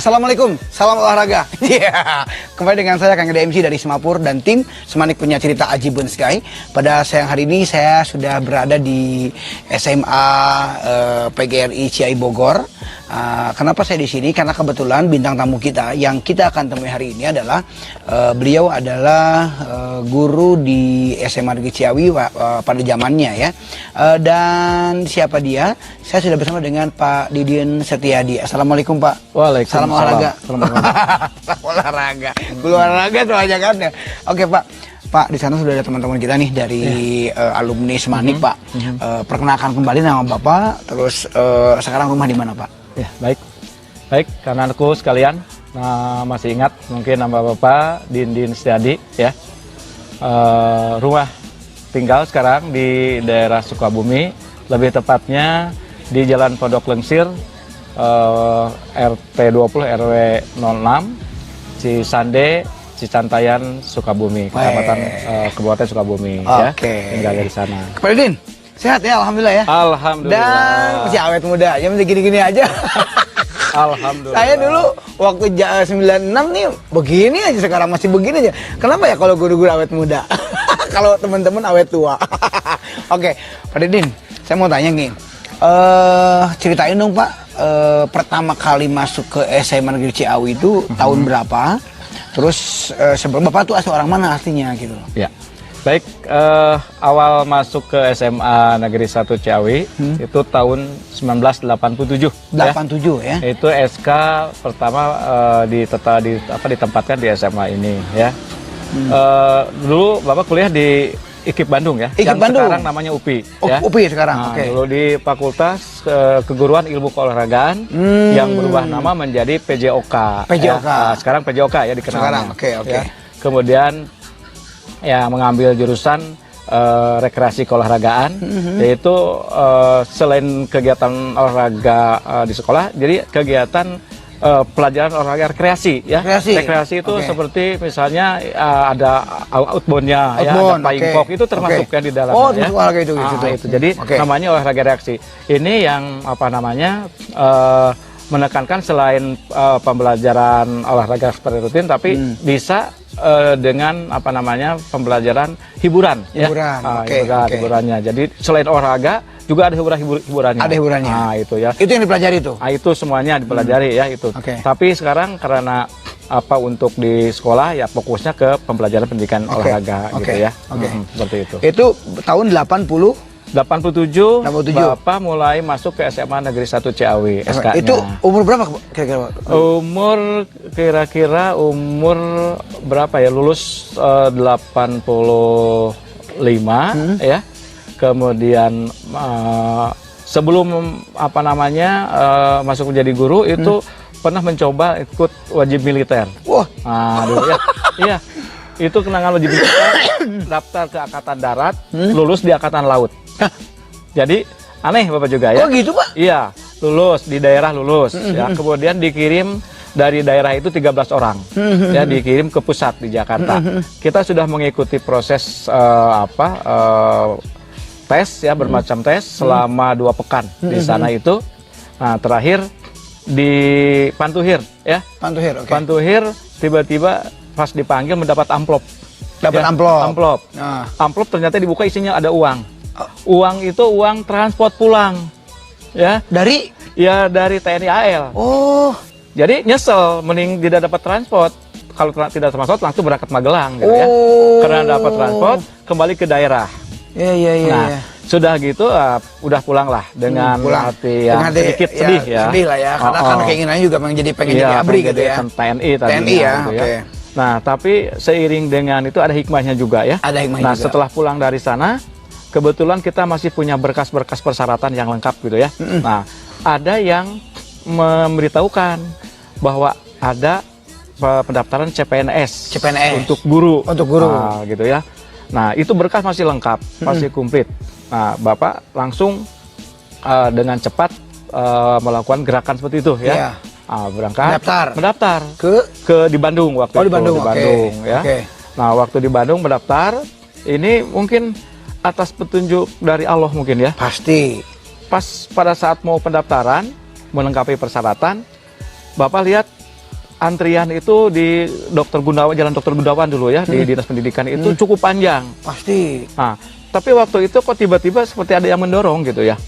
Assalamualaikum, salam olahraga. Iya, kembali dengan saya Kang MC dari Semapur dan tim Semanik Punya Cerita Ajibun Sky. Pada siang hari ini saya sudah berada di SMA PGRI Ciai Bogor. Kenapa saya di sini? Karena kebetulan bintang tamu kita yang kita akan temui hari ini adalah beliau adalah guru di SMA Negeri Ciawi pada zamannya ya. Dan siapa dia? Saya sudah bersama dengan Pak Didin Setiadi. Assalamualaikum Pak. Waalaikumsalam. Salam olahraga. Salam olahraga. Salam olahraga. Olahraga tuh aja kan ya. Oke Pak. Pak, di sana sudah ada teman-teman kita nih dari alumni Semanik Pak. Perkenalkan kembali nama Bapak. Terus sekarang rumah di mana Pak? Ya, baik. Baik, karena aku sekalian masih ingat mungkin nama Bapak Didin Setiadi ya. Rumah tinggal sekarang di daerah Sukabumi, lebih tepatnya di Jalan Pondok Lengsir, RT 20 RW 06 Cisande Cicantayan Sukabumi, Kecamatan Kabupaten Sukabumi ya. Tinggal di sana. Pak Didin, sehat ya alhamdulillah ya. Alhamdulillah. Dan masih awet muda, ya masih gini-gini aja. Alhamdulillah. Saya dulu waktu 96 nih begini aja, sekarang masih begini aja. Kenapa ya kalau guru-guru awet muda? Kalau teman-teman awet tua. Oke, Pak Didin, saya mau tanya nih. Ceritain dong Pak, pertama kali masuk ke SMA Negeri Ciawi itu tahun berapa? Terus sebelum Bapak tuh asal orang mana aslinya gitu? Ya, baik, awal masuk ke SMA Negeri 1 Ciawi itu tahun 1987. 87 ya? Itu SK pertama ditempatkan di SMA ini ya. Dulu Bapak kuliah di IKIP Bandung ya, IKIP yang Bandung. sekarang namanya UPI. Oh, ya. UPI sekarang. Oke. Dulu di Fakultas Keguruan Ilmu Keolahragaan yang berubah nama menjadi PJOK. PJOK. Ya. Sekarang PJOK ya dikenal. Sekarang, oke. Ya. Kemudian ya mengambil jurusan rekreasi keolahragaan, yaitu selain kegiatan olahraga di sekolah, jadi kegiatan pelajaran olahraga rekreasi ya. Rekreasi itu seperti misalnya ada outboundnya ya, ada flying fox itu termasuk ya di dalamnya. Oh, termasuk olahraga itu. Itu. Jadi namanya olahraga reaksi. Ini yang apa namanya menekankan selain pembelajaran olahraga seperti rutin, tapi bisa dengan apa namanya pembelajaran hiburan. Hiburannya. Jadi selain olahraga juga ada hiburannya. Ada hiburannya. Nah, itu ya. Itu yang dipelajari tuh. Nah, itu semuanya dipelajari ya itu. Tapi sekarang karena untuk di sekolah ya fokusnya ke pembelajaran pendidikan olahraga gitu ya. Seperti itu. Itu tahun 87 Bapak mulai masuk ke SMA Negeri 1 Ciawi SK-nya. Itu umur berapa kira-kira? Kira-kira umur berapa ya? Lulus 85 ya. Kemudian sebelum apa namanya masuk menjadi guru itu pernah mencoba ikut wajib militer. Wah, dulu ya. Iya. Itu kenangan wajib militer, daftar ke Angkatan Darat, lulus di Angkatan Laut. Jadi aneh Bapak juga ya. Oh gitu Pak? Iya, lulus di daerah ya. Kemudian dikirim dari daerah itu 13 orang. Ya, dikirim ke pusat di Jakarta. Kita sudah mengikuti proses tes ya, bermacam tes selama 2 pekan di sana itu. Nah, terakhir di Pantuhir ya. Pantuhir, oke. Pantuhir tiba-tiba pas dipanggil mendapat amplop. Dapat ya, amplop. Amplop ternyata dibuka isinya ada uang. Uang itu uang transport pulang. Ya. Dari TNI AL. Oh. Jadi nyesel mending tidak dapat transport. Kalau tidak transport langsung berangkat Magelang gitu ya. Karena dapat transport kembali ke daerah. Nah, sudah gitu udah pulang lah dengan hati yang sedikit sedih ya. Sedih lah ya, karena kan keinginannya juga menjadi pengen jadi ABRI gitu ya. TNI tadi. TNI ya, gitu ya. Nah, tapi seiring dengan itu ada hikmahnya juga ya. Ada hikmahnya juga. Setelah pulang dari sana, kebetulan kita masih punya berkas-berkas persyaratan yang lengkap gitu ya. Nah, ada yang memberitahukan bahwa ada pendaftaran CPNS untuk guru. Nah, gitu ya. Nah, itu berkas masih lengkap, masih komplit. Nah, Bapak langsung dengan cepat melakukan gerakan seperti itu ya. Berangkat, mendaftar ke di Bandung waktu itu. Di Bandung ya. Nah, waktu di Bandung mendaftar, ini mungkin atas petunjuk dari Allah mungkin ya. Pasti. Pas pada saat mau pendaftaran, melengkapi persyaratan, Bapak lihat antrian itu di Dr. Gunawan, Jalan Dr. Gunawan dulu ya, di Dinas Pendidikan itu cukup panjang. Pasti. Nah, tapi waktu itu kok tiba-tiba seperti ada yang mendorong gitu ya.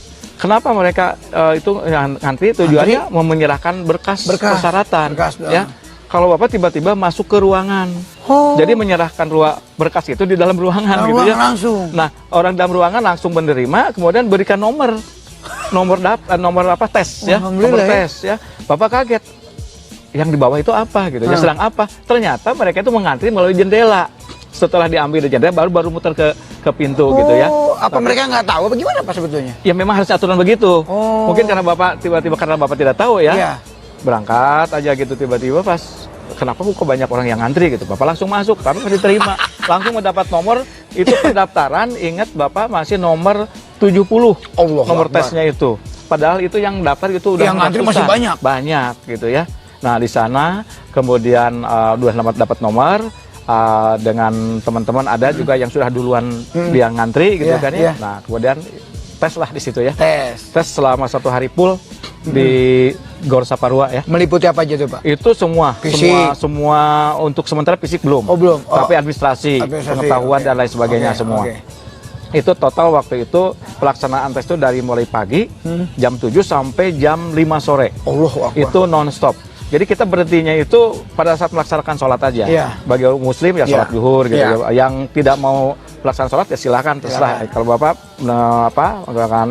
Kenapa mereka itu ngantri? Tujuannya mau menyerahkan berkas persyaratan. Ya. Kalau Bapak tiba-tiba masuk ke ruangan, jadi menyerahkan berkas itu di dalam ruangan gitu ya. Langsung. Nah, orang dalam ruangan langsung menerima, kemudian berikan nomor apa tes ya, nomor tes ya. Bapak kaget, yang di bawah itu apa gitu ya, sedang apa? Ternyata mereka itu mengantri melalui jendela. Setelah diambil dari jendela, baru muter ke pintu gitu ya. Apa mereka nggak tahu? Bagaimana Pak sebetulnya? Ya memang harus aturan begitu. Mungkin karena Bapak tiba-tiba karena Bapak tidak tahu ya. Iya. Berangkat aja gitu tiba-tiba pas kenapa kok banyak orang yang ngantri gitu. Bapak langsung masuk, tapi masih diterima. Langsung mendapat nomor itu pendaftaran, ingat Bapak masih nomor 70. Nomor tesnya itu. Padahal itu yang daftar itu udah yang ngantri masih banyak. Banyak gitu ya. Nah, di sana kemudian udah dapat nomor dengan teman-teman ada juga yang sudah duluan dia ngantri gitu kan ya. Nah, kemudian tes lah di situ ya. Tes selama 1 hari full di Gor Saparua ya. Meliputi apa aja tuh Pak? Itu semua, fisik. semua untuk sementara fisik belum. Belum. Tapi administrasi, pengetahuan dan lain sebagainya semua. Itu total waktu itu pelaksanaan tes itu dari mulai pagi jam 7 sampai jam 5 sore. Itu non-stop. Jadi kita berhentinya itu pada saat melaksanakan sholat aja. Bagi muslim ya sholat zuhur gitu. Yang tidak mau pelaksanaan sholat ya silahkan terserah. Kalau Bapak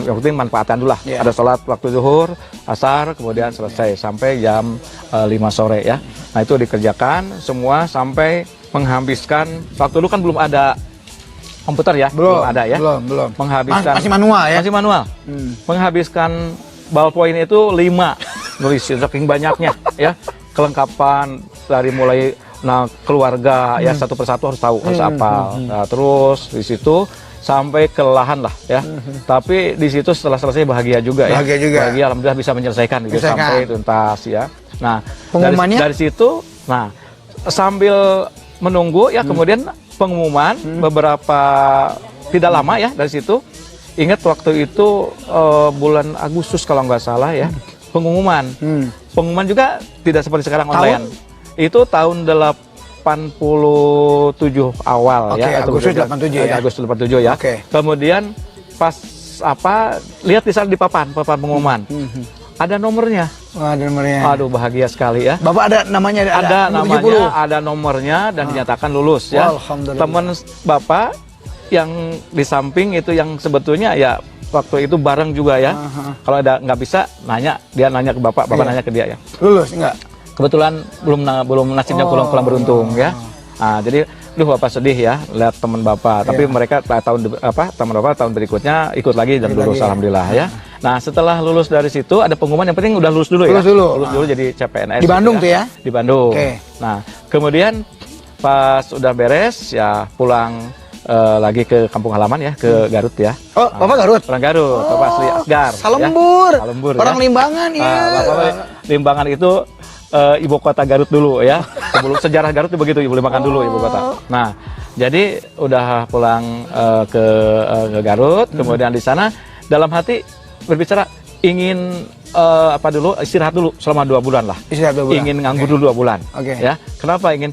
yang penting manfaatkan dulu lah. Ada sholat waktu zuhur, asar, kemudian selesai sampai jam 5 sore ya. Nah itu dikerjakan semua sampai menghabiskan. Waktu dulu kan belum ada komputer ya, belum ada ya. Belum. Menghabiskan masih manual ya. Masih manual. Menghabiskan ballpoint itu 5 nulis saking banyaknya ya, kelengkapan dari mulai keluarga ya satu persatu harus tahu harus apa. Nah, terus di situ sampai kelelahan lah ya. Tapi di situ setelah selesai bahagia juga ya. Bahagia alhamdulillah bisa menyelesaikan gitu sampai tuntas ya. Nah, dari situ sambil menunggu ya kemudian pengumuman beberapa tidak lama ya dari situ. Ingat waktu itu bulan Agustus kalau nggak salah ya. Pengumuman juga tidak seperti sekarang online. Itu tahun 87 awal ya. Agustus 87 ya. Agustus 87 ya. Kemudian pas lihat di sana di papan pengumuman. Ada nomornya. Ada nomornya. Aduh bahagia sekali ya. Bapak ada namanya? Ada namanya, ada nomornya dan dinyatakan lulus ya. Teman Bapak yang di samping itu yang sebetulnya ya waktu itu bareng juga ya. Kalau nggak bisa nanya ke Bapak nanya ke dia ya. Lulus enggak? Kebetulan belum nasibnya kurang beruntung ya. Nah, jadi Bapak sedih ya lihat teman Bapak. Tapi mereka teman Bapak tahun berikutnya ikut lagi dan lulus alhamdulillah ya. Nah, setelah lulus dari situ ada pengumuman yang penting udah lulus dulu ya. Lulus dulu jadi CPNS. Di Bandung tuh ya? Di Bandung. Nah, kemudian pas udah beres ya pulang lagi ke kampung halaman ya, ke Garut ya. Bapak Garut? Orang Garut, Bapak asli Asgar. Salembur. Ya. Salembur orang ya? Limbangan ya. Bapak Limbangan itu ibu kota Garut dulu ya. Sebelum sejarah Garut itu begitu, ibu Limbangan dulu ibu kota. Nah, jadi udah pulang ke Garut, kemudian di sana dalam hati berbicara ingin istirahat dulu selama 2 bulan lah. Istirahat 2 bulan. Ingin nganggur dulu 2 bulan. Ya. Kenapa ingin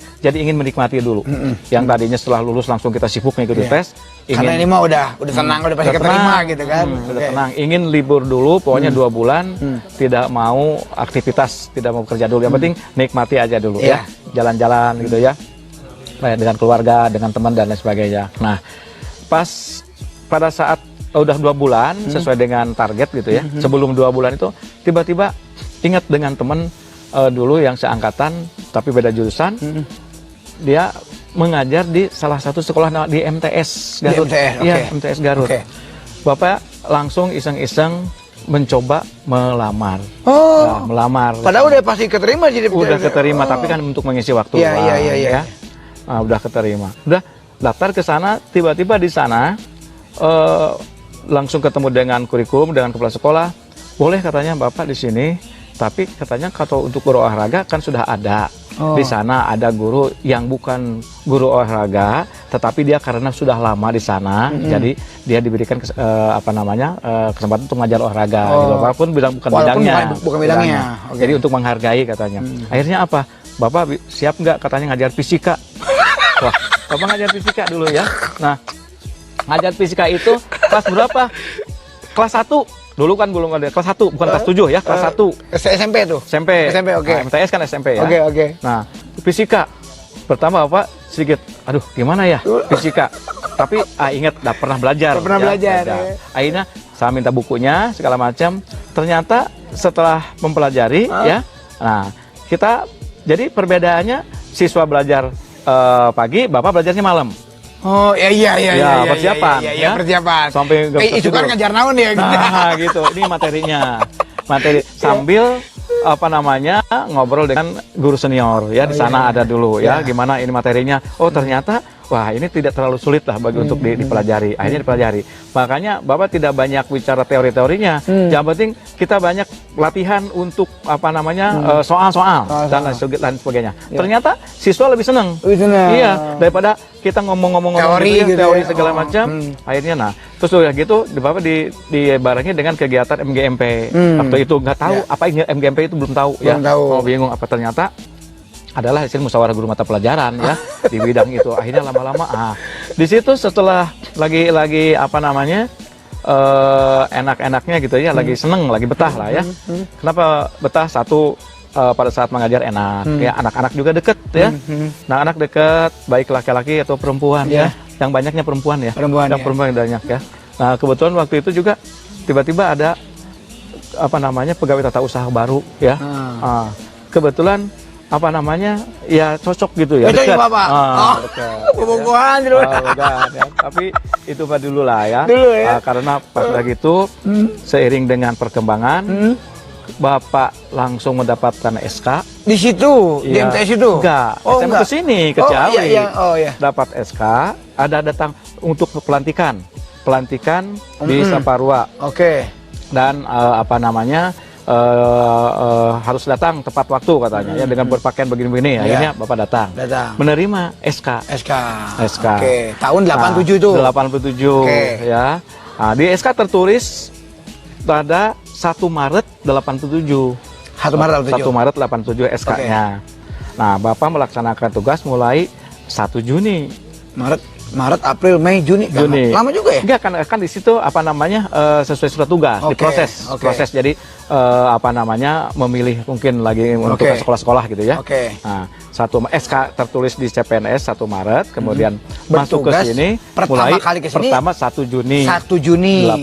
menikmati dulu. Yang tadinya setelah lulus langsung kita sibuk mengikuti tes. Karena ini mah udah tenang, udah pasti keterima gitu kan. Udah tenang. Ingin libur dulu, pokoknya 2 bulan tidak mau aktivitas, tidak mau kerja dulu. Yang penting nikmati aja dulu ya. Jalan-jalan gitu ya. Dengan keluarga, dengan teman dan lain sebagainya. Nah, pas pada saat udah 2 bulan sesuai dengan target gitu ya. Sebelum 2 bulan itu tiba-tiba ingat dengan teman dulu yang seangkatan tapi beda jurusan. Dia mengajar di salah satu sekolah di MTS Garut. MTS Garut. Bapak langsung iseng-iseng mencoba melamar. Melamar. Padahal udah pasti keterima jadi. Udah keterima tapi kan untuk mengisi waktu. Iya. Udah keterima. Udah daftar ke sana, tiba-tiba di sana langsung ketemu dengan kurikulum, dengan kepala sekolah. Boleh katanya Bapak di sini, tapi katanya kalau untuk guru olahraga kan sudah ada. Di sana ada guru yang bukan guru olahraga, tetapi dia karena sudah lama di sana, jadi dia diberikan kesempatan untuk mengajar olahraga, gitu. Walaupun bukan bidangnya, bukan bidangnya. Okay. Jadi untuk menghargai katanya. Akhirnya apa? Bapak siap nggak katanya ngajar fisika? Wah, Bapak ngajar fisika dulu ya. Nah, ngajar fisika itu kelas berapa? Kelas 1. Dulu kan belum ada kelas 1, bukan kelas 7 ya, kelas 1. SMP tuh? SMP. SMP, oke. Nah, MTS kan SMP ya. Oke, oke. Nah, fisika. Pertama Bapak sedikit, aduh gimana ya fisika. Tapi ingat, udah pernah belajar. Pernah belajar. Ya. Akhirnya saya minta bukunya, segala macam. Ternyata setelah mempelajari ya, nah kita, jadi perbedaannya siswa belajar pagi, Bapak belajarnya malam. Oh iya persiapan ya, persiapan. Sampai itu kan ngajar naon ya gitu. Nah, gitu. Ini materinya. Materi sambil ngobrol dengan guru senior ya, di sana ada dulu ya, gimana ini materinya. Oh, ternyata wah, ini tidak terlalu sulit lah bagi untuk dipelajari. Akhirnya dipelajari. Makanya Bapak tidak banyak bicara teori-teorinya. Yang penting kita banyak latihan untuk soal-soal dan lain sebagainya. Ternyata siswa lebih senang. Iya, daripada kita ngomong-ngomong teori segala macam. Akhirnya terus udah gitu Bapak dibarengi dengan kegiatan MGMP. Waktu itu nggak tahu apa ini MGMP, itu belum tahu ya. Oh, bingung apa ternyata adalah hasil musyawarah guru mata pelajaran ya di bidang itu. Akhirnya lama-lama di situ setelah lagi enak-enaknya gitu ya, lagi seneng, lagi betah lah ya. Kenapa betah? Satu, pada saat mengajar enak ya, anak-anak juga deket ya. Nah, anak deket, baik laki-laki atau perempuan ya. Yang banyaknya perempuan ya. Perempuan banyak ya. Nah, kebetulan waktu itu juga tiba-tiba ada pegawai tata usaha baru ya. Kebetulan ya cocok gitu ya, dekat. Bapak. Bobogohan dulu. Tapi itu mah dulu lah ya. Karena pas lagi itu seiring dengan perkembangan, Bapak langsung mendapatkan SK di situ, di MTS itu. Enggak, SMA ke sini, ke Ciawi. Iya. Dapat SK, ada datang untuk pelantikan di Saparua. Oke. Dan harus datang tepat waktu katanya ya, dengan berpakaian begini-begini. Akhirnya Bapak datang menerima SK. Oke. Tahun 87 itu. 87 ya. Nah, di SK tertulis pada 1 Maret 87. 1 Maret 87 SK-nya. Nah, Bapak melaksanakan tugas mulai 1 Juni. Maret, April, Mei, Juni. Lama juga ya? Enggak, kan di situ sesuai surat tugas, diproses. Proses, jadi memilih mungkin lagi untuk sekolah-sekolah gitu ya. Nah, SK tertulis di CPNS 1 Maret, kemudian masuk ke sini mulai pertama 1 Juni 87.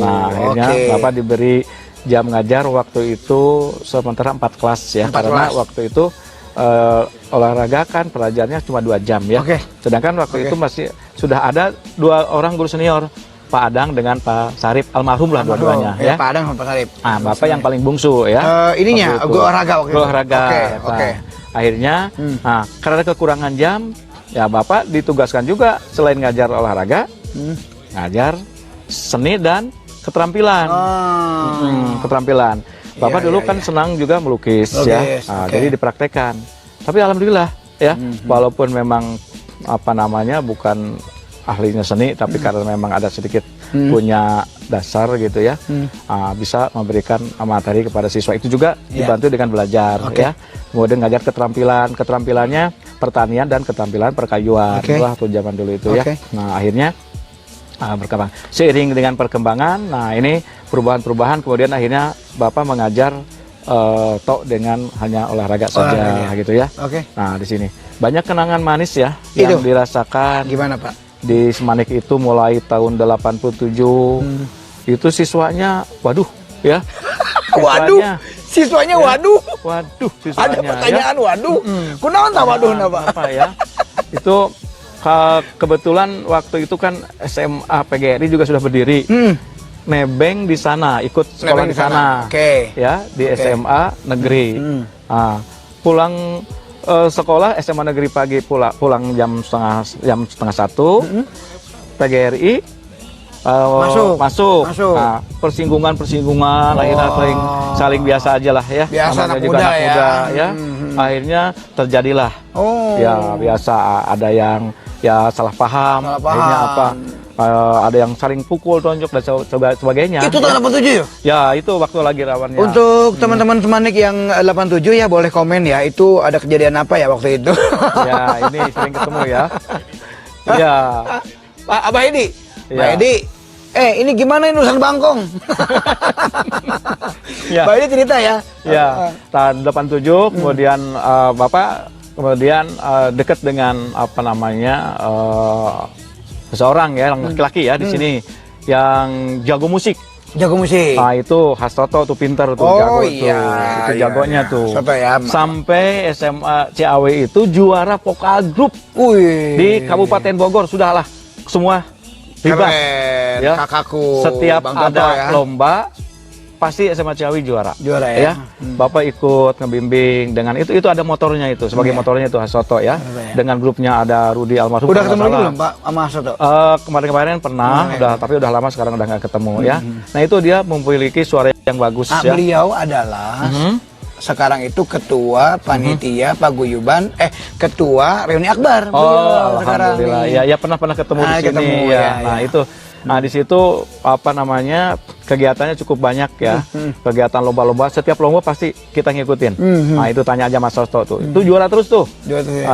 Nah, akhirnya Bapak diberi jam ngajar waktu itu sementara 4 kelas ya, karena waktu itu olahraga kan pelajarannya cuma 2 jam ya. Sedangkan waktu itu masih sudah ada 2 orang guru senior, Pak Adang dengan Pak Sarip, almarhum lah dua-duanya ya. Pak Adang sama Pak Sarip. Bapak yang paling bungsu ya. Guru olahraga waktu itu. Olahraga. Akhirnya karena kekurangan jam ya, Bapak ditugaskan juga selain ngajar olahraga, ngajar seni dan keterampilan. Keterampilan. Bapak dulu kan senang juga melukis ya, jadi dipraktekkan. Tapi alhamdulillah ya, walaupun memang bukan ahlinya seni, tapi karena memang ada sedikit punya dasar gitu ya, bisa memberikan materi kepada siswa. Itu juga dibantu dengan belajar ya. Kemudian ngajar keterampilannya pertanian dan keterampilan perkayuan. Wah, tuh zaman dulu itu ya. Nah, akhirnya berkembang. Seiring dengan perkembangan, nah ini perubahan-perubahan, kemudian akhirnya Bapak mengajar dengan hanya olahraga saja gitu ya. Nah, di sini banyak kenangan manis ya yang dirasakan. Gimana, Pak? Di Semanik itu mulai tahun 87. Itu siswanya waduh ya. Siswanya waduh. Siswanya. Ada pertanyaan ya? Waduh. Kunaon tah waduh apa ya? Itu kebetulan waktu itu kan SMA PGRI juga sudah berdiri. Nebeng di sana, ikut sekolah di sana. Ya, di SMA negeri. Pulang sekolah SMA negeri pagi, pulang jam setengah 1. PGRI masuk. Masuk. Nah, persinggungan akhirnya saling biasa aja lah ya. Biasa Namanya anak juga muda anak ya. muda ya. Akhirnya terjadilah ya biasa ada yang ya salah paham. Akhirnya apa? Ada yang saling pukul, tonjok dan sebagainya. Itu tahun 87 ya? Ya, itu waktu lagi rawannya. Untuk teman-teman Semanik yang 87 ya boleh komen ya, itu ada kejadian apa ya waktu itu? Ya, ini sering ketemu ya. Ya. Pak Abah Edi. Ya. Pak Edi. Ini gimana ini urusan bangkong? Ya. Pak Edi cerita ya. Ya, tahun 87 kemudian Bapak kemudian dekat dengan apa namanya seseorang ya, laki-laki ya di sini yang jago musik. Jago musik. Nah, itu khas Toto tuh pinter tuh, jago tuh. Itu jagonya tuh. Soto ya. Sampai SMA Ciawi itu juara vokal grup di Kabupaten Bogor, sudahlah semua bebas. Keren, ya. kakakku. Setiap Bang ada Toto ya. lomba pasti SMA Ciawi juara. Juara ya. Bapak ikut ngebimbing dengan itu ada motornya itu, sebagai motornya itu Hasoto ya. Dengan grupnya ada Rudi Almarhum. Udah ketemu lagi belum Pak sama Soto? Kemarin pernah, tapi udah lama sekarang udah nggak ketemu ya. Nah, itu dia memiliki suara yang bagus ya. Beliau adalah sekarang itu ketua panitia paguyuban ketua reuni akbar. Oh, sekarang alhamdulillah. Ya pernah ketemu di sini ketemu, ya. ya. Nah, itu. Nah, di situ apa namanya kegiatannya cukup banyak ya. Kegiatan lomba-lomba, setiap lomba pasti kita ngikutin. Nah, itu tanya aja Mas Sosto tuh. Itu juara terus tuh.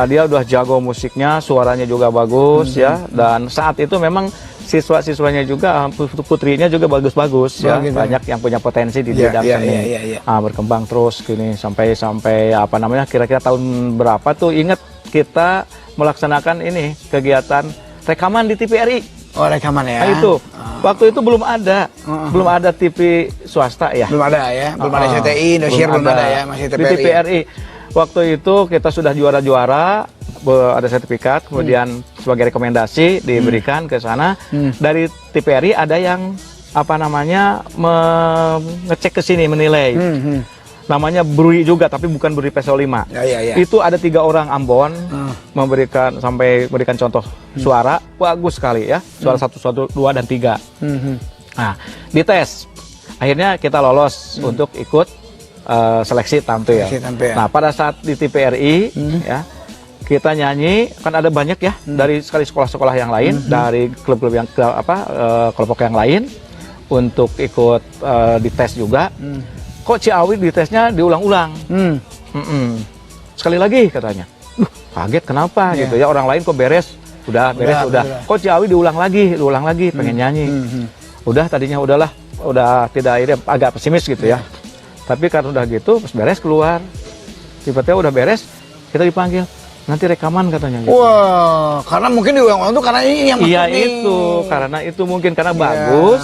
Dia udah jago musiknya, suaranya juga bagus ya. Dan saat itu memang siswa-siswanya juga, putrinya juga bagus-bagus ya. Gitu. Banyak yang punya potensi di bidang seni. Berkembang terus gini sampai apa namanya kira-kira tahun berapa tuh ingat kita melaksanakan ini kegiatan rekaman di TVRI. Oh, rekaman ya. Nah, itu waktu itu belum ada TV swasta ya. Belum ada ya, belum ada CTI, Indosiar belum ada ya, masih TVRI. Di TVRI. Waktu itu kita sudah juara-juara, ada sertifikat, kemudian sebagai rekomendasi diberikan ke sana. Dari TVRI ada yang apa namanya ngecek ke sini menilai. Namanya Brui juga, tapi bukan Brui PSO 5. Ya. Itu ada 3 orang Ambon memberikan contoh suara bagus sekali ya. Suara 1, 2 dan 3. Nah, dites. Akhirnya kita lolos untuk ikut seleksi tampil. Nah, pada saat di TVRI ya, kita nyanyi kan ada banyak ya dari sekali sekolah-sekolah yang lain, dari klub-klub yang kelompok yang lain untuk ikut dites juga. Kok Ciawi ditesnya diulang-ulang? Sekali lagi katanya. Kaget kenapa gitu ya, orang lain kok beres. Udah. Kok Ciawi diulang lagi, pengen nyanyi. Tadinya udah tidak ini agak pesimis gitu ya. Tapi karena udah gitu, pas beres keluar. Tiba-tiba udah beres, kita dipanggil. Nanti rekaman katanya gitu. Wah, karena mungkin diulang-ulang tuh karena ini yang iya itu, karena itu mungkin karena bagus.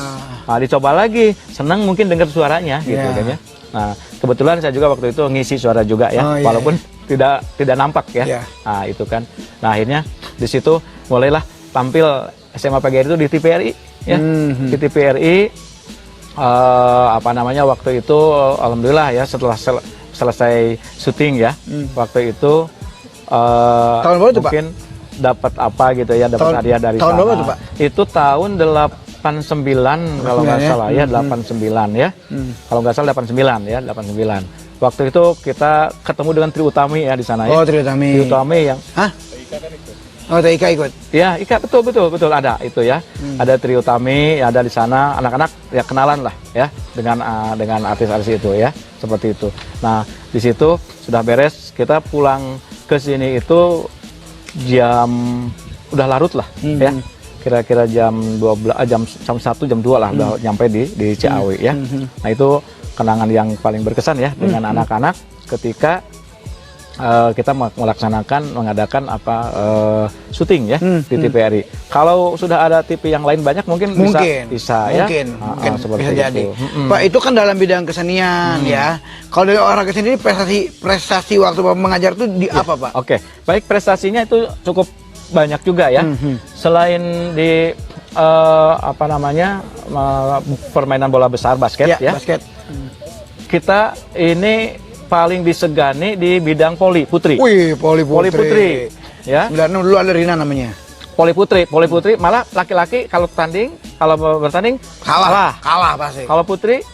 Nah, dicoba lagi, senang mungkin dengar suaranya gitu kan ya. Nah, kebetulan saya juga waktu itu ngisi suara juga ya, walaupun tidak nampak ya. Nah, itu kan. Nah, akhirnya di situ mulailah tampil SMA PGRI itu di TVRI ya. Di TVRI apa namanya waktu itu alhamdulillah ya setelah selesai syuting ya. Waktu itu tahun berapa tuh, Pak? Mungkin dapat apa gitu ya, dapat hadiah dari tahun sana. berapa tuh, Pak? Itu tahun 89 kalau nggak salah ya, 89 ya. Kalau nggak salah 89 ya, 89. Waktu itu kita ketemu dengan Tri Utami ya di sana ya. Oh, Tri Utami. Tri Utami yang Oh, Ika ikut. Ya, Ika betul ada itu ya. Ada Tri Utami, ada di sana anak-anak ya kenalan lah ya dengan artis-artis itu ya, seperti itu. Nah, di situ sudah beres, kita pulang ke sini itu udah larut lah ya. Kira-kira jam 12 jam 1 jam 2 lah udah nyampe di Ciawi ya. Nah, itu kenangan yang paling berkesan ya dengan anak-anak ketika kita mengadakan syuting ya di TVRI. Kalau sudah ada TV yang lain banyak mungkin bisa ya. Mungkin seperti bisa jadi. Pak, itu kan dalam bidang kesenian ya. Kalau dari olahraga sendiri prestasi waktu Bapak mengajar itu di apa, Pak? Oke. Baik, prestasinya itu cukup banyak juga ya. Selain di permainan bola besar basket ya. Basket. Kita ini paling disegani di bidang poli putri. Wih, poli putri. Ya. 96 dulu ada Rina namanya. Poli putri malah laki-laki kalau bertanding Kalah pasti. Kalau putri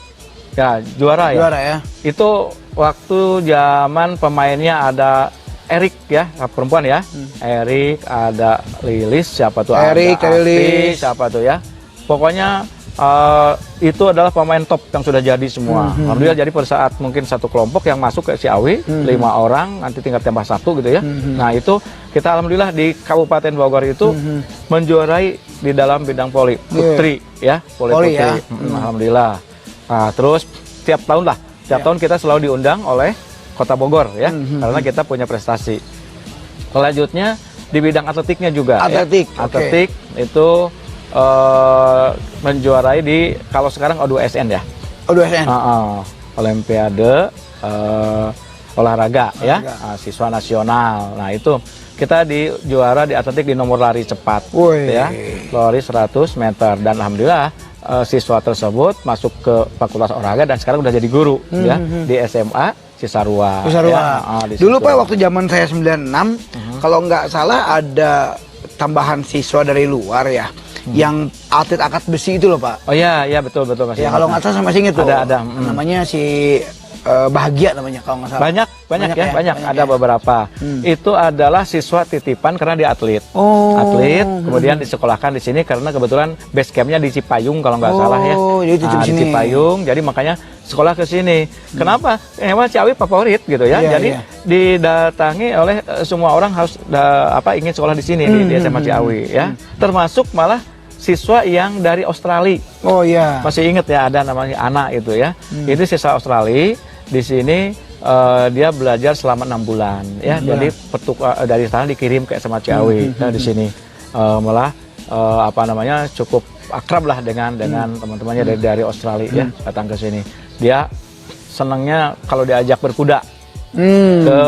ya juara ya. Itu waktu zaman pemainnya ada Erik ya, perempuan ya. Erik, ada Lilis, siapa tuh? Erik, ada Lilis, siapa tuh ya? Pokoknya itu adalah pemain top yang sudah jadi semua. Alhamdulillah, jadi pada saat mungkin satu kelompok yang masuk ke Ciawi, 5 orang, nanti tingkat tambah 1 gitu ya. Nah itu kita alhamdulillah di Kabupaten Bogor itu menjuarai di dalam bidang poli putri ya, poli putri. Ya. Alhamdulillah. Nah, terus tiap tahun kita selalu diundang oleh Kota Bogor ya, karena kita punya prestasi. Selanjutnya di bidang atletiknya juga. Atletik, ya. Atletik itu menjuarai di kalau sekarang O2SN ya. O2SN. Olimpiade olahraga ya, siswa nasional. Nah itu kita juara di atletik di nomor lari cepat. Ya, lari 100 meter dan alhamdulillah siswa tersebut masuk ke Fakultas Olahraga dan sekarang udah jadi guru ya di SMA Cisarua. Ya. Dulu Pak waktu zaman saya 96 kalau nggak salah ada tambahan siswa dari luar ya. Yang atlet angkat besi itu loh Pak. Oh iya betul masih. Ya kalau nggak salah masih inget tuh. Ada. Namanya si Bahagia namanya kalau nggak salah. Banyak ada beberapa. Itu adalah siswa titipan karena dia atlet. Atlet, kemudian disekolahkan di sini karena kebetulan base campnya di Cipayung kalau nggak salah ya. Jadi di Cipayung, jadi makanya sekolah ke sini. Kenapa? Emang Ciawi favorit gitu ya. Jadi didatangi oleh semua orang harus ingin sekolah di sini di SMA Ciawi ya. Termasuk malah siswa yang dari Australia. Oh iya. Masih inget ya, ada namanya Ana itu ya. Ini siswa Australia di sini dia belajar selama 6 bulan ya. Jadi dari sana dikirim ke SMA Ciawi. Nah di sini malah cukup akrab lah dengan teman-temannya dari Australia ya, datang ke sini. Dia senangnya kalau diajak berkuda ke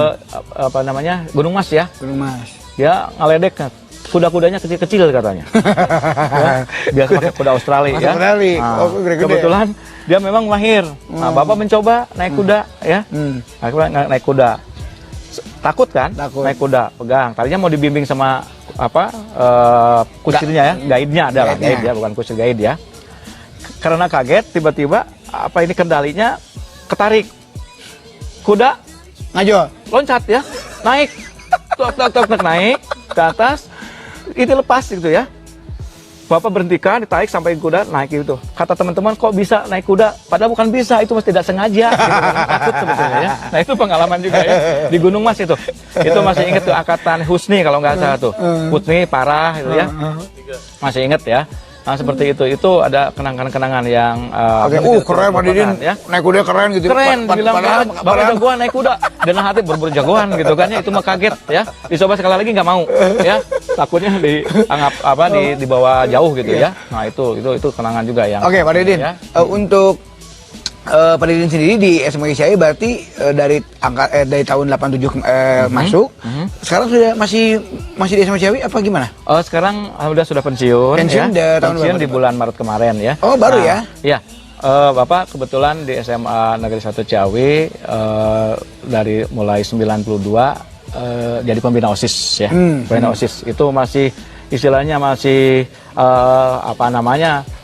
Gunung Mas ya. Gunung Mas. Dia ngaledek kuda-kudanya kecil-kecil katanya. Ya, biasa pakai kuda Australia ya. Nah, kebetulan dia memang mahir. Nah, Bapak mencoba naik kuda ya. Naik kuda. Takut kan? Takut. Naik kuda, pegang. Tadinya mau dibimbing sama kusirnya ya, guide-nya adalah guide ya, bukan kusir, guide ya. Karena kaget tiba-tiba ini kendalinya ketarik. Kuda ngajol, loncat ya, naik. Tok naik ke atas. Itu lepas gitu ya. Bapak berhentikan, ditarik sampai kuda naik gitu. Kata teman-teman, kok bisa naik kuda? Padahal bukan bisa, itu mesti tidak sengaja. Gitu. Takut sebetulnya ya. Nah itu pengalaman juga ya. Di Gunung Mas itu. Itu masih inget tuh angkatan Husni kalau nggak salah tuh. Husni parah gitu ya. Masih inget ya. Nah seperti itu ada kenangan-kenangan yang keren Pak Didin ya. Naik kuda keren gitu. Keren, bilang Bapak jagoan naik kuda. Dan hati berburu jagoan gitu kan ya, itu mah kaget ya. Dicoba sekali lagi nggak mau ya. Takutnya dianggap dibawa jauh gitu ya. Nah itu kenangan juga yang. Oke Pak Didin, ya. Untuk Pak Didin sendiri di SMA Ciawi berarti dari tahun 87 masuk. Sekarang sudah masih di SMA Ciawi apa gimana? Sekarang alhamdulillah sudah pensiun ya. Pensiun di bulan Maret kemarin ya. Oh, baru ya? Iya. Bapak kebetulan di SMA Negeri 1 Ciawi dari mulai 92 jadi pembina OSIS ya. Pembina OSIS itu masih istilahnya masih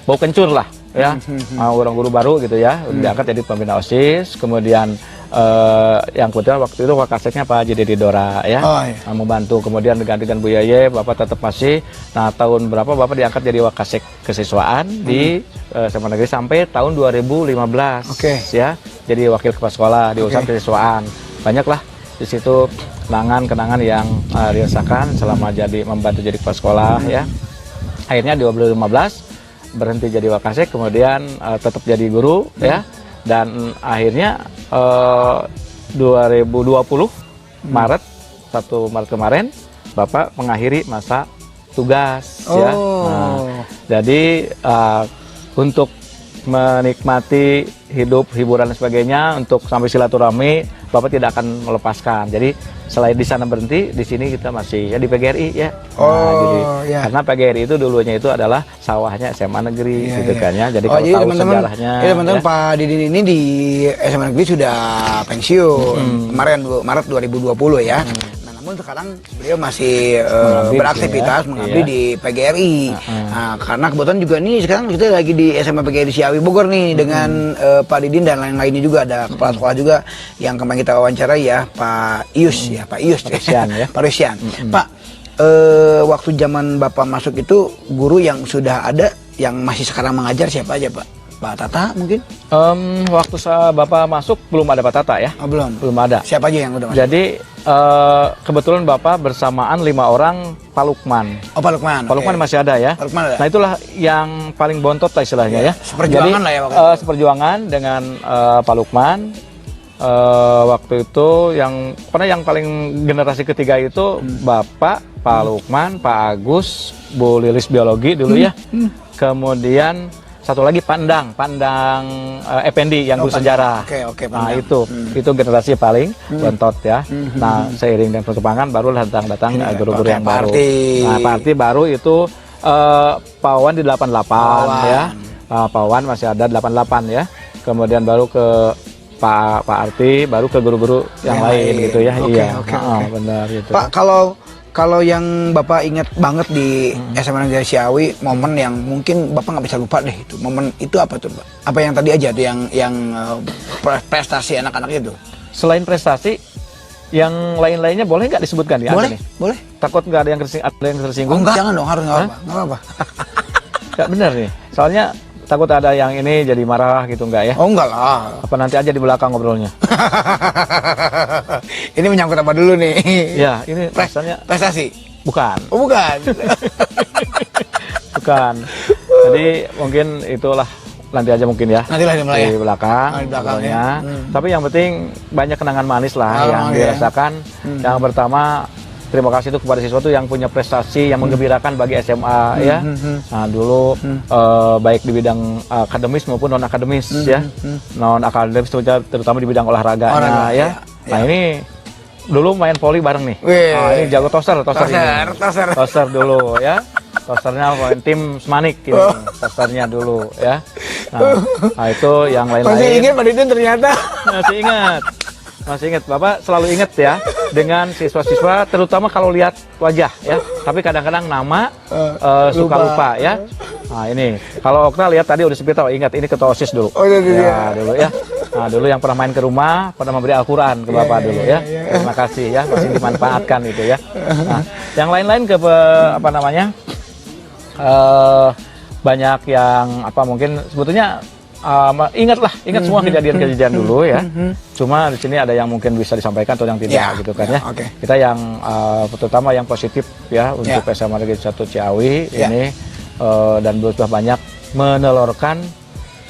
bau kencur lah ya. Orang guru baru gitu ya, diangkat jadi pembina OSIS. Kemudian yang kebetulan waktu itu Wakaseknya Pak Haji Dora ya, membantu. Kemudian dengan Bu Yaye Bapak tetap masih. Nah tahun berapa Bapak diangkat jadi Wakasek kesiswaan di SMA Negeri sampai tahun 2015 ya, jadi wakil kepala sekolah di urusan kesiswaan. Banyak lah di situ kenangan yang dirasakan selama membantu jadi kepala sekolah ya. Akhirnya di 2015 berhenti jadi Wakasek, kemudian tetap jadi guru ya, dan akhirnya 2020 Maret 1 Maret kemarin Bapak mengakhiri masa tugas ya. Nah, jadi untuk menikmati hidup, hiburan dan sebagainya, untuk sampai silaturahmi Bapak tidak akan melepaskan. Jadi selain di sana berhenti, di sini kita masih ya di PGRI ya. Karena PGRI itu dulunya itu adalah sawahnya SMA Negeri gitu kan ya. Jadi kalau tahu sejarahnya. Teman-teman Pak Didin ini di SMA Negeri sudah pensiun kemarin Maret 2020 ya. Namun sekarang beliau masih Mengabdi beraktivitas ya. mengabdi Iya. di PGRI. Nah, karena kebetulan juga nih sekarang kita lagi di SMA PGRI Ciawi Bogor nih dengan Pak Didin dan lain-lainnya juga, ada kepala sekolah juga yang kemarin kita wawancarai ya, Pak Ius ya, Pak Ius Pak Rusyan ya. Pak Rusyan. Pak, waktu zaman Bapak masuk itu guru yang sudah ada yang masih sekarang mengajar siapa aja, Pak? Pak Tata mungkin? Waktu Bapak masuk belum ada Pak Tata ya? Oh, belum. Belum ada. Siapa aja yang udah masuk? Jadi kebetulan Bapak bersamaan 5 orang Pak Lukman. Oh, Pak Lukman. Pak Lukman masih ada ya. Pak Lukman ada. Nah itulah yang paling bontot lah istilahnya ya. Seperjuangan Jadi, lah ya waktu itu. seperjuangan dengan Pak Lukman. Waktu itu pernah yang paling generasi ketiga itu Bapak, Pak Lukman, Pak Agus, Bu Lilis biologi dulu ya. Kemudian satu lagi Pandang Effendi yang guru sejarah. Oke, Nah Pandang. itu generasi paling bontot ya. Nah seiring dengan perkembangan barulah datang Ini, guru-guru Pak yang baru. Arti. Nah Pak Arti baru itu Pak Wawan di 88 ya. Pak Wawan masih ada 88 ya. Kemudian baru ke Pak Arti, baru ke guru-guru yang lain gitu ya. Oke, Iya. oke. Benar gitu. Pak, kalau yang Bapak ingat banget di SMA Negeri Ciawi, momen yang mungkin Bapak nggak bisa lupa deh itu. Momen itu apa tuh, Pak? Apa yang tadi aja tuh yang prestasi anak-anak itu? Selain prestasi, yang lain-lainnya boleh nggak disebutkan ya? Boleh, boleh. Takut nggak ada yang Oh, tersinggung? enggak, jangan dong, harus nggak apa-apa. Nggak apa-apa. Nggak benar nih. Soalnya takut ada yang ini jadi marah gitu nggak ya? Oh, enggak lah. Apa nanti aja di belakang ngobrolnya? Ini menyangkut apa dulu nih? Ya, ini rasanya Prestasi? bukan. Oh, bukan. Bukan. Jadi mungkin itulah nanti aja mungkin ya. Nantilah dimulai di ya? belakang. Oh, di belakang ya. ngobrolnya. Tapi yang penting banyak kenangan manis lah yang ya. dirasakan. Yang pertama terima kasih itu kepada siswa tuh yang punya prestasi yang menggembirakan bagi SMA ya. Nah dulu baik di bidang akademis maupun non akademis ya. Non akademis terutama di bidang olahraganya ya. Nah ini dulu main voli bareng nih. Wih. Nah, ini jago toser ini. Toser. Toser dulu ya. Tosernya main tim Semanik ini. Tosernya dulu ya. Nah itu yang lain-lain. Masih ingat Pak Didin ternyata? Masih ingat. Masih ingat, Bapak selalu ingat ya dengan siswa-siswa, terutama kalau lihat wajah ya. Tapi kadang-kadang nama suka lupa ya. Nah ini, kalau Okta lihat tadi udah sepita, ingat ini ketua OSIS dulu. Oh, iya. Ya, dulu ya. Nah dulu yang pernah main ke rumah, pernah memberi Al-Quran ke Bapak dulu ya. Terima kasih ya, masih dimanfaatkan itu ya. Nah, yang lain-lain apa namanya? Banyak yang apa mungkin sebetulnya ingat semua kejadian-kejadian dulu ya. Cuma di sini ada yang mungkin bisa disampaikan atau yang tidak gitu kan ya. Okay. Kita yang terutama yang positif ya untuk SMA Negeri 1 Ciawi ini dan sudah banyak menelurkan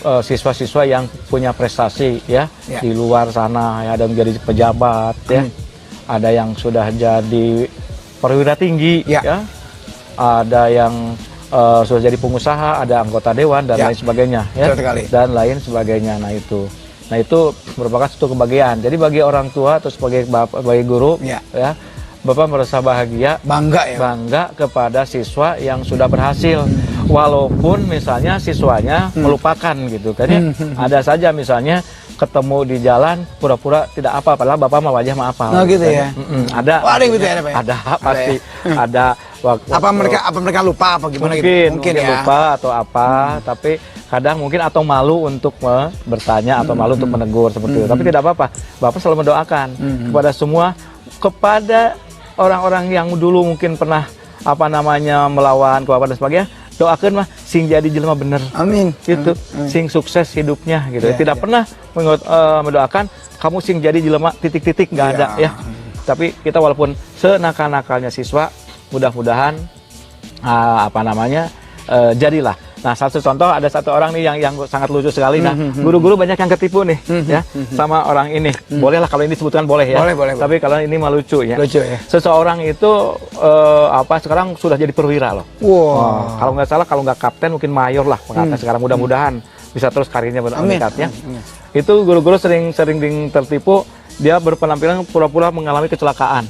siswa-siswa yang punya prestasi ya di luar sana ya, ada yang menjadi pejabat ya. Ada yang sudah jadi perwira tinggi ya. Ada yang sudah jadi pengusaha, ada anggota dewan dan lain sebagainya ya. Dan lain sebagainya. Nah itu merupakan suatu kebahagiaan. Jadi bagi orang tua atau sebagai bagi guru ya Bapak merasa bahagia, bangga kepada siswa yang sudah berhasil. Walaupun misalnya siswanya melupakan gitu kan ya. Ada saja misalnya ketemu di jalan pura-pura tidak apa, padahal Bapak mah wajah mah apa. Oh gitu ya. Ada. Ada gitu ya, Pak? Ada pasti. Ada waktu. Apa mereka lupa apa gimana mungkin gitu? Mungkin ya. lupa atau apa, tapi kadang mungkin atau malu untuk bertanya atau malu untuk menegur seperti itu. Tapi tidak apa-apa. Bapak selalu mendoakan kepada semua, kepada orang-orang yang dulu mungkin pernah melawan ke Bapak dan sebagainya, doakan mah sing jadi jelema bener. Amin. Gitu. Sing sukses hidupnya gitu. Tidak pernah mendoakan kamu sing jadi jelema titik-titik, nggak ada ya. Tapi kita walaupun senakal-nakalnya siswa, mudah-mudahan jadilah. Nah, satu contoh ada satu orang nih yang sangat lucu sekali. Nah, guru-guru banyak yang ketipu nih ya sama orang ini. Bolehlah kalau ini disebutkan boleh ya. Boleh. Tapi kalau ini mah lucu ya. Lucu ya. Seseorang itu sekarang sudah jadi perwira loh. Wow. Kalau nggak salah, kalau nggak kapten mungkin mayor lah pengangkatan sekarang. Mudah-mudahan bisa terus karirnya meningkatnya. Itu guru-guru sering tertipu. Dia berpenampilan pura-pura mengalami kecelakaan.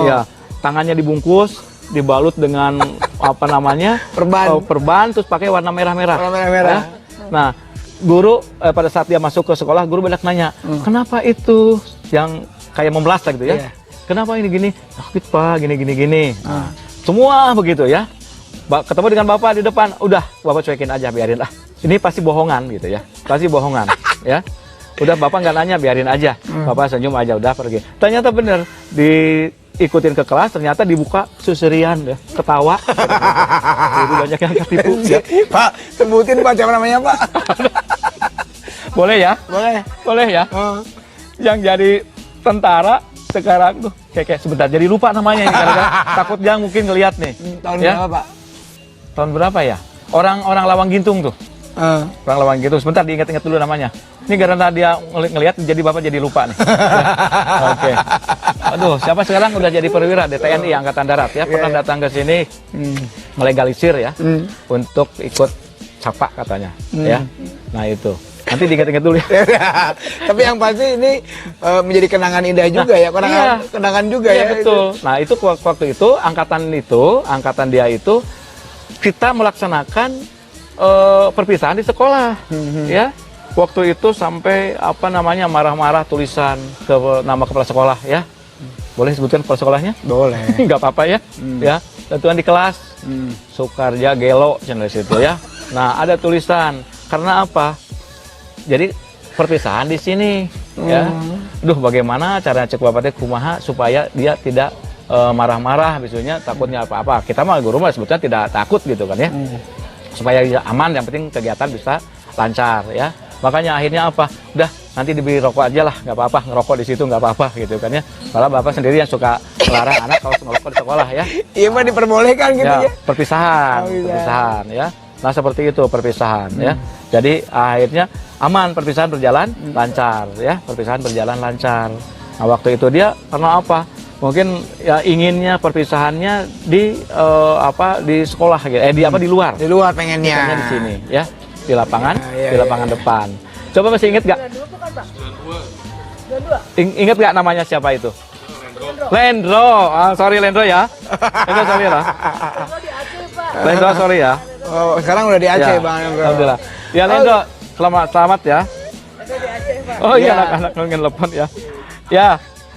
Ya, tangannya dibungkus, dibalut dengan perban terus pakai warna merah-merah. Ya? Nah, guru pada saat dia masuk ke sekolah, guru banyak nanya, kenapa itu yang kayak membelas gitu ya? kenapa ini gini? Sakit Pak, gini. Nah, semua begitu ya. Ketemu dengan Bapak di depan, udah Bapak cuekin aja, biarin lah. Ini pasti bohongan gitu ya, pasti bohongan ya. Udah Bapak nggak nanya, biarin aja. Bapak senyum aja, udah pergi. Ternyata bener, diikutin ke kelas, ternyata dibuka suserian ya, ketawa. Jadi banyak yang ketipu ya. Pak, sebutin Pak siapa namanya Pak. Boleh ya? Boleh ya? Yang jadi tentara sekarang tuh kayak sebentar jadi lupa namanya ini karena takut dia mungkin ngelihat nih. Tahun ya? berapa Pak? Tahun berapa ya? Orang Lawang Gintung tuh. Orang Lawang Gintung. Sebentar diingat-ingat dulu namanya. Ini karena dia ngelihat jadi Bapak jadi lupa nih. Oke. Aduh, siapa sekarang udah jadi perwira di TNI Angkatan Darat ya? Pernah datang ke sini melegalisir ya untuk ikut sapa katanya ya. Nah itu. Nanti diingat-ingat dulu ya. Tapi yang pasti ini menjadi kenangan indah juga ya, kenangan juga iya, ya. Betul. Itu. Nah itu waktu itu angkatan dia itu kita melaksanakan perpisahan di sekolah, ya. Waktu itu sampai marah-marah tulisan ke nama kepala sekolah ya. Boleh sebutkan kepala sekolahnya? Boleh. Nggak apa-apa ya. Ya. Tentuan di kelas. Soekarja Gelo channel situ ya. Nah ada tulisan karena apa? Jadi perpisahan di sini, ya. Duh, bagaimana cara cek bapaknya kumaha supaya dia tidak marah-marah, misalnya takutnya apa-apa. Kita mah guru mah sebetulnya tidak takut gitu kan ya. Supaya dia aman, yang penting kegiatan bisa lancar ya. Makanya akhirnya apa? Udah nanti diberi rokok aja lah, nggak apa-apa, ngerokok di situ nggak apa-apa gitu kan ya. Malah bapak sendiri yang suka melarang anak kalau ngerokok di sekolah ya. Iya mah diperbolehkan gitu ya. Perpisahan ya. Nah seperti itu perpisahan ya. Jadi akhirnya aman, perpisahan berjalan lancar ya, perpisahan berjalan lancar. Nah waktu itu dia karena apa? Mungkin ya inginnya perpisahannya di di sekolah gitu, di luar. Di luar pengennya. Pengennya di sini ya, di lapangan, di lapangan depan. Coba masih inget nggak? Ingat nggak namanya siapa itu? Lendro. Sorry Lendro ya. Lendro sorry ya. Lendro sorry ya. Oh, sekarang udah di Aceh ya, Bang. Alhamdulillah. Ya Lendro, selamat ya. Oh iya, anak-anak nungguin telepon ya. Ya,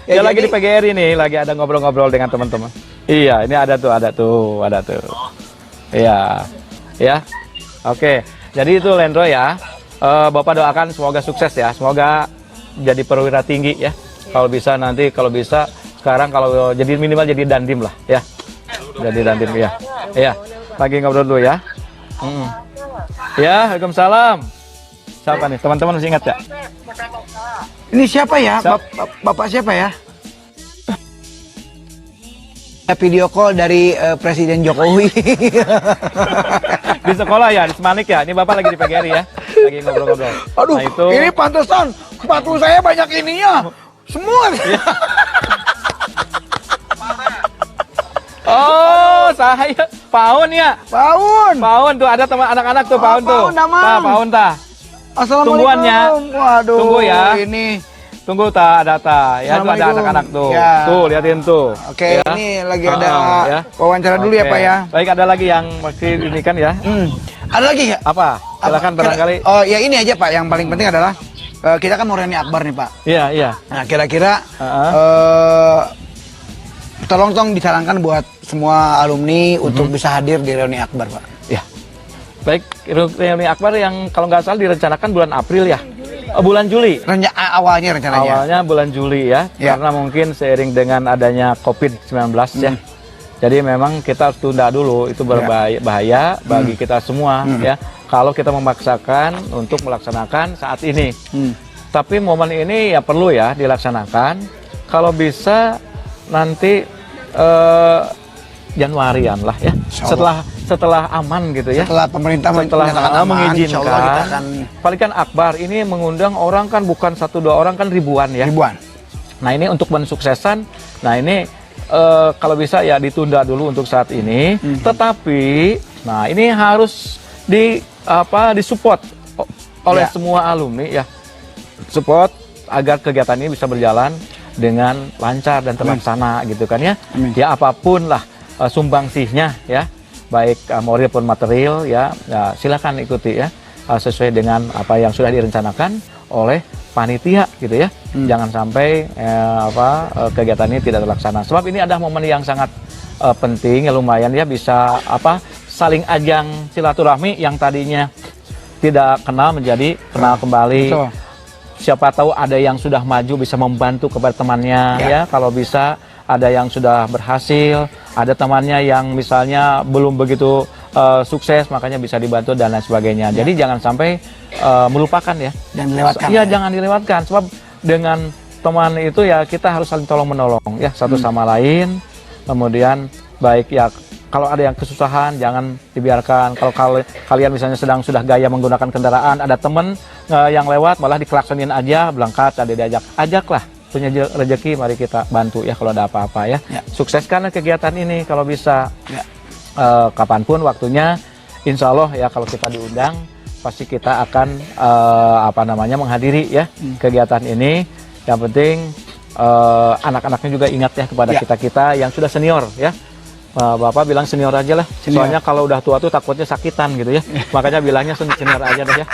dia lagi di PGRI nih, lagi ada ngobrol-ngobrol dengan teman-teman. Iya, ini ada tuh. Iya, ya. Oke, jadi itu Lendro ya. Bapak doakan semoga sukses ya, semoga jadi perwira tinggi ya. Kalau bisa sekarang kalau jadi minimal jadi dandim lah ya. Jadi dandim ya. Iya, lagi ngobrol dulu ya. Ya, Waalaikumsalam. Siapa nih? Teman-teman masih ingat ya? Ini siapa ya? Bapak siapa ya? Video call dari Presiden Jokowi. Di sekolah ya, di Semanik ya. Ini Bapak lagi di PGRI ya. Lagi ngobrol-ngobrol. Aduh, nah, itu... ini pantesan sepatu saya banyak ininya. Semua. Oh, saya Paun ya. Paun tuh ada teman anak-anak tuh Paun tuh. Paun tah. Assalamualaikum. Tungguannya. Waduh. Tunggu ya. Ini. Tunggu ada ya tuh ada anak-anak tuh. Ya. Tuh liatin tuh. Oke, ya. Ini lagi ada ya. Wawancara dulu ya Pak ya. Baik, ada lagi yang masih ini kan ya. Ada lagi ya? Apa? Silakan barangkali. Oh ya ini aja Pak. Yang paling penting adalah kita kan mau reuni akbar nih Pak. Iya. Nah kira-kira tolong disarankan buat semua alumni untuk bisa hadir di reuni akbar Pak. Ya. Baik, reuni akbar yang kalau nggak salah direncanakan bulan April ya. Bulan Juli. Awalnya rencananya. Awalnya bulan Juli ya. Karena mungkin seiring dengan adanya COVID-19 ya. Jadi memang kita harus tunda dulu, itu berbahaya bagi kita semua ya. Kalau kita memaksakan untuk melaksanakan saat ini. Tapi momen ini ya perlu ya dilaksanakan. Kalau bisa nanti Januarian lah ya. Setelah aman gitu ya. Setelah pemerintah mengizinkan. Paling kan akbar ini mengundang orang kan bukan 1-2 orang kan ribuan ya. Nah ini untuk mensuksesan. Nah ini kalau bisa ya ditunda dulu untuk saat ini. Tetapi, nah ini harus disupport oleh semua alumni ya. Support agar kegiatan ini bisa berjalan dengan lancar dan terlaksana gitu kan ya. Ya apapun lah sumbangsihnya ya, baik moral maupun material ya, silakan ikuti ya sesuai dengan apa yang sudah direncanakan oleh panitia gitu ya. Jangan sampai kegiatan ini tidak terlaksana. Sebab ini ada momen yang sangat penting ya, lumayan ya, bisa saling ajang silaturahmi yang tadinya tidak kenal menjadi kenal kembali. Betul. Siapa tahu ada yang sudah maju bisa membantu kepada temannya ya. Kalau bisa ada yang sudah berhasil, ada temannya yang misalnya belum begitu sukses, makanya bisa dibantu dan lain sebagainya. Jadi jangan sampai melupakan ya. Jangan dilewatkan. Iya, jangan dilewatkan. Sebab dengan teman itu ya kita harus saling tolong menolong ya, satu sama lain. Kemudian baik ya, kalau ada yang kesusahan jangan dibiarkan. Kalau kalian misalnya sudah gaya menggunakan kendaraan, ada teman yang lewat malah diklaksonin aja, berangkat ada diajak, ajaklah, punya rezeki mari kita bantu ya kalau ada apa-apa ya. Sukseskan kegiatan ini kalau bisa. Kapanpun waktunya, insya Allah ya kalau kita diundang pasti kita akan menghadiri ya kegiatan ini. Yang penting anak-anaknya juga ingat ya kepada kita yang sudah senior ya. Bapak bilang senior aja lah. Senior. Soalnya kalau udah tua tuh takutnya sakitan gitu ya. Makanya bilangnya senior aja deh ya.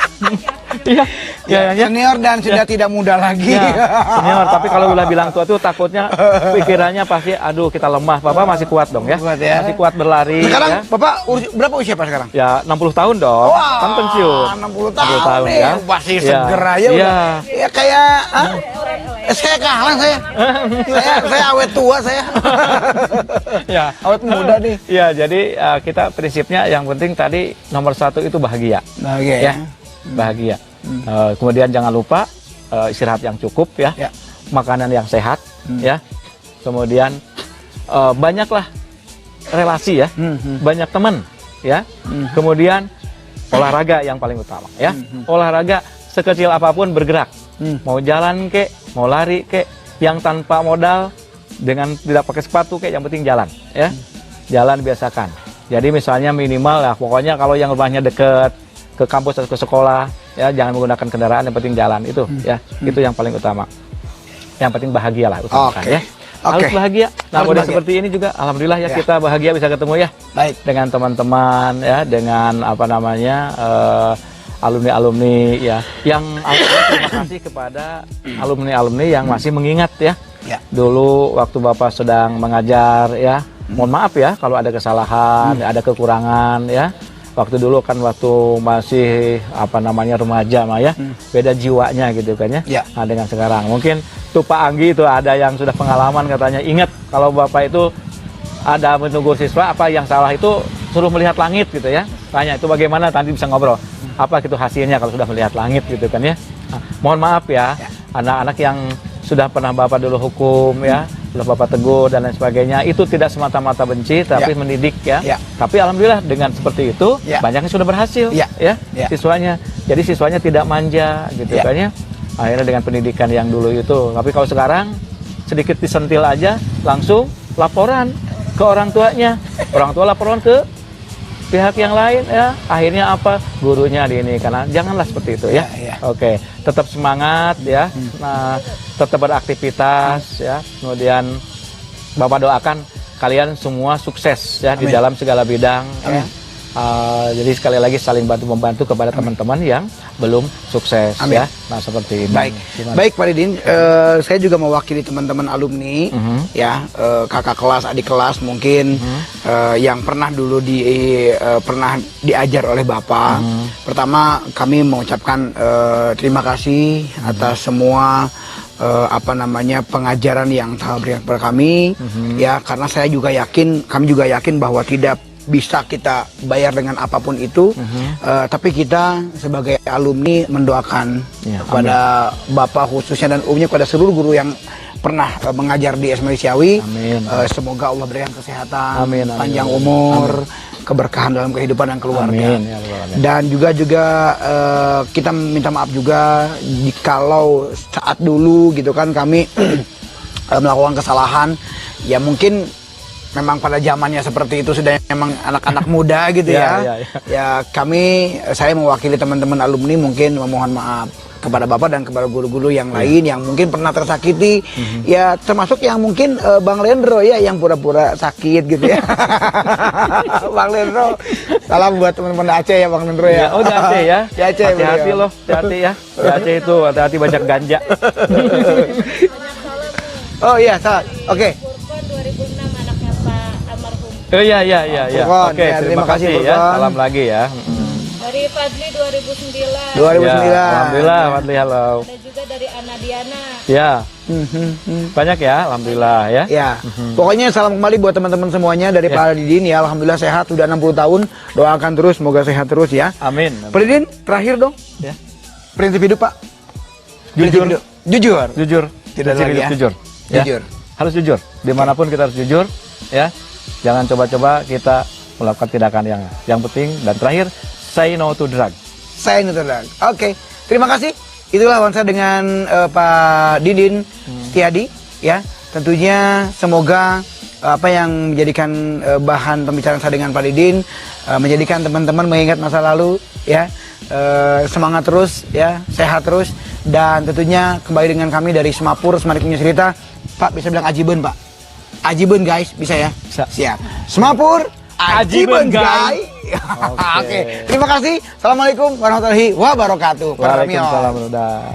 Iya. Senior dan sudah tidak muda lagi. Senior, tapi kalau udah bilang tua tuh takutnya pikirannya pasti aduh kita lemah. Bapak masih kuat dong ya. Kuat ya. Masih kuat berlari. Sekarang ya. Bapak berapa usia Pak sekarang? Ya 60 tahun dong. Wah, kan pensiun. 60 tahun nih. ya. Masih seger aja udah. Ya kayak saya kalah saya. saya awet tua saya. Ya, awet muda nih. Ya, jadi kita prinsipnya yang penting tadi nomor satu itu bahagia. Bahagia ya. Bahagia. Kemudian jangan lupa istirahat yang cukup ya. Makanan yang sehat ya. Kemudian banyaklah relasi ya. Banyak teman ya. Kemudian olahraga yang paling utama ya. Olahraga sekecil apapun bergerak. Mau jalan kek, mau lari kek, yang tanpa modal dengan tidak pakai sepatu kek, yang penting jalan ya. Jalan biasakan. Jadi misalnya minimal lah, pokoknya kalau yang rumahnya deket ke kampus atau ke sekolah ya, jangan menggunakan kendaraan, yang penting jalan itu ya. Itu yang paling utama. Yang penting bahagia lah utamakan ya. Harus bahagia. Nah, model seperti ini juga alhamdulillah ya, kita bahagia bisa ketemu ya. Baik. Dengan teman-teman ya, dengan alumni-alumni ya. Yang terima kasih kepada alumni-alumni yang masih mengingat ya. Dulu waktu Bapak sedang mengajar ya. Mohon maaf ya kalau ada kesalahan, ada kekurangan ya. Waktu dulu kan waktu masih remaja mah ya, beda jiwanya gitu kan ya. Nah, dengan sekarang mungkin tuh Pak Anggi itu ada yang sudah pengalaman katanya, ingat kalau Bapak itu ada menegur siswa apa yang salah itu suruh melihat langit gitu ya. Tanya itu bagaimana, nanti bisa ngobrol. Apa gitu hasilnya kalau sudah melihat langit gitu kan ya. Nah, mohon maaf ya anak-anak yang sudah pernah Bapak dulu hukum ya, sudah Bapak tegur dan lain sebagainya, itu tidak semata-mata benci tapi mendidik ya. Tapi alhamdulillah dengan seperti itu banyak yang sudah berhasil ya siswanya. Jadi siswanya tidak manja gitu kan ya. Akhirnya dengan pendidikan yang dulu itu. Tapi kalau sekarang sedikit disentil aja langsung laporan ke orang tuanya. Orang tua laporan ke pihak yang lain ya. Akhirnya apa? Gurunya di ini, karena janganlah seperti itu ya. Oke, tetap semangat ya. Nah, tetap beraktivitas ya. Kemudian Bapak doakan kalian semua sukses ya. Amin. Di dalam segala bidang ya. Jadi sekali lagi saling bantu-membantu kepada teman-teman yang belum sukses. Amin. Ya. Nah, seperti ini. Baik Pak Didin, saya juga mewakili teman-teman alumni ya, kakak kelas, adik kelas mungkin yang pernah dulu pernah diajar oleh Bapak. Pertama kami mengucapkan terima kasih atas semua pengajaran yang telah berikan kepada kami ya, karena kami juga yakin bahwa tidak bisa kita bayar dengan apapun itu, tapi kita sebagai alumni mendoakan kepada Bapak khususnya dan umumnya kepada seluruh guru yang pernah mengajar di SMA Ciawi. Semoga Allah berikan kesehatan, panjang umur, keberkahan dalam kehidupan dan keluarga. Dan juga kita minta maaf juga jikalau saat dulu gitu kan kami melakukan kesalahan ya, mungkin memang pada zamannya seperti itu sudah memang anak-anak muda gitu ya. Ya saya mewakili teman-teman alumni mungkin memohon maaf kepada Bapak dan kepada guru-guru yang lain yang mungkin pernah tersakiti, ya termasuk yang mungkin Bang Lendro ya yang pura-pura sakit gitu ya. Bang Lendro, salam buat teman-teman Aceh ya Bang Lendro ya. Oh, di Aceh ya. Di Aceh. Hati-hati loh, hati-hati ya. Di Aceh itu hati-hati banyak ganja. Oh iya, salah. Oke. Furqon 2006 anaknya Pak almarhum. Oh iya. Furqon, Oke, ya, terima kasih ya. Furqon. Salam lagi ya. Dari Fadli 2009. 2009. Ya, alhamdulillah, Fadli halo. Ada juga dari Ana Diana. Ya. Banyak ya, alhamdulillah ya. Ya, pokoknya salam kembali buat teman-teman semuanya dari Pak Didin ya. Alhamdulillah sehat, sudah 60 tahun. Doakan terus, semoga sehat terus ya. Amin. Pak Didin, terakhir dong. Ya. Prinsip hidup Pak. Jujur. Prinsip hidup. Jujur. Jujur. Tidak Prinsip lagi hidup ya. jujur. Ya. Jujur. Harus jujur. Dimanapun kita harus jujur, ya. Jangan coba-coba kita melakukan tindakan yang penting dan terakhir, say no to drug. Saya Nutrdak. Oke, terima kasih. Itulah wawancara dengan Pak Didin Setiadi ya. Tentunya semoga apa yang menjadikan bahan pembicaraan saya dengan Pak Didin menjadikan teman-teman mengingat masa lalu ya. Semangat terus ya, sehat terus dan tentunya kembali dengan kami dari Semapur Semanik Punya Cerita. Pak bisa bilang Ajiben Pak. Ajiben guys, bisa ya? Bisa. Siap. Semapur Ajiben Ajiben, guys. Oke, terima kasih. Assalamualaikum warahmatullahi wabarakatuh. Waalaikumsalam. Udah.